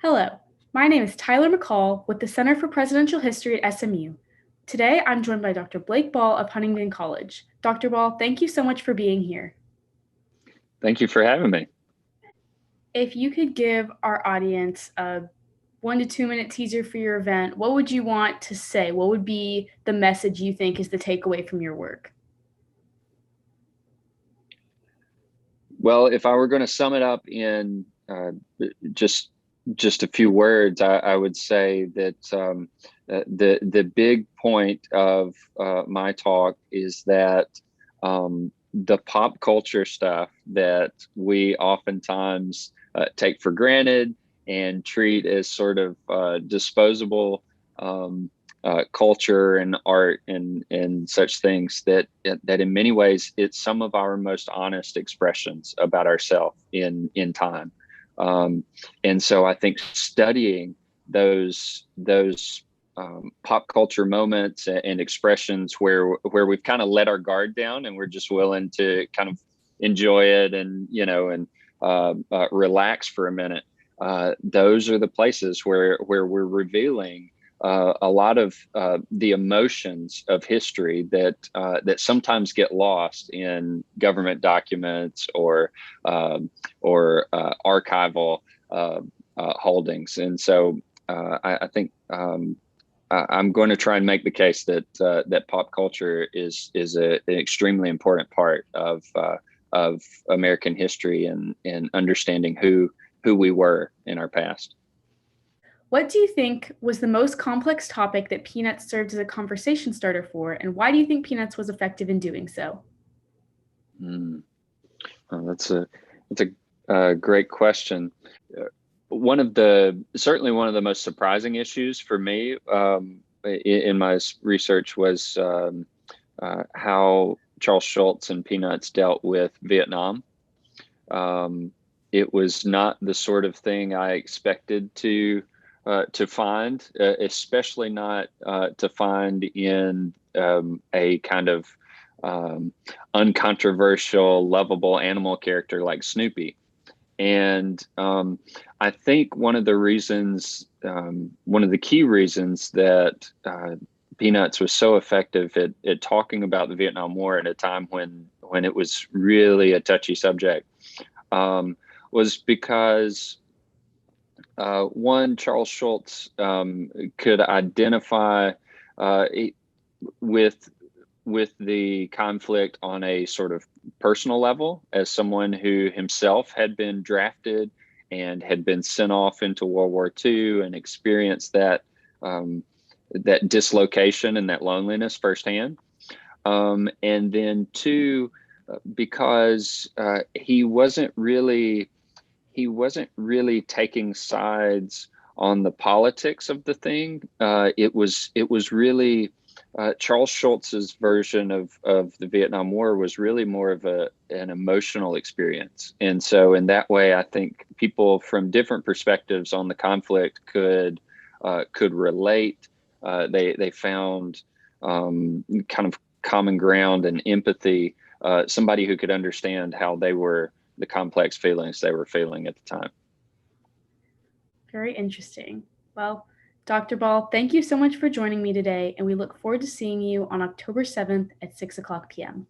Hello, my name is Tyler McCall with the Center for Presidential History at SMU. Today, I'm joined by Dr. Blake Ball of Huntingdon College. Dr. Ball, thank you so much for being here. Thank you for having me. If you could give our audience a 1 to 2 minute teaser for your event, what would you want to say? What would be the message you think is the takeaway from your work? Well, if I were going to sum it up in just just a few words, I would say that the big point of my talk is that the pop culture stuff that we oftentimes take for granted and treat as sort of disposable culture and art and such things that in many ways it's some of our most honest expressions about ourselves in time. And so I think studying those pop culture moments and expressions where we've kind of let our guard down and we're just willing to kind of enjoy it and relax for a minute. Those are the places where we're revealing a lot of the emotions of history that sometimes get lost in government documents or archival holdings. And so I think I'm going to try and make the case that pop culture is an extremely important part of American history and understanding who we were in our past. What do you think was the most complex topic that Peanuts served as a conversation starter for, and why do you think Peanuts was effective in doing so? Mm. Oh, that's a great question. Certainly one of the most surprising issues for me in my research was how Charles Schulz and Peanuts dealt with Vietnam. It was not the sort of thing I expected to find, especially not to find in a kind of uncontroversial, lovable animal character like Snoopy. And I think one of the key reasons that Peanuts was so effective at talking about the Vietnam War at a time when it was really a touchy subject was because one, Charles Schulz could identify with the conflict on a sort of personal level as someone who himself had been drafted and had been sent off into World War II and experienced that dislocation and that loneliness firsthand. And then two, because he wasn't really taking sides on the politics of the thing. It was really Charles Schulz's version of the Vietnam War was really more of an emotional experience. And so in that way, I think people from different perspectives on the conflict could relate. They found kind of common ground and empathy, somebody who could understand how the complex feelings they were feeling at the time. Very interesting. Well, Dr. Ball, thank you so much for joining me today, and we look forward to seeing you on October 7th at 6 o'clock p.m.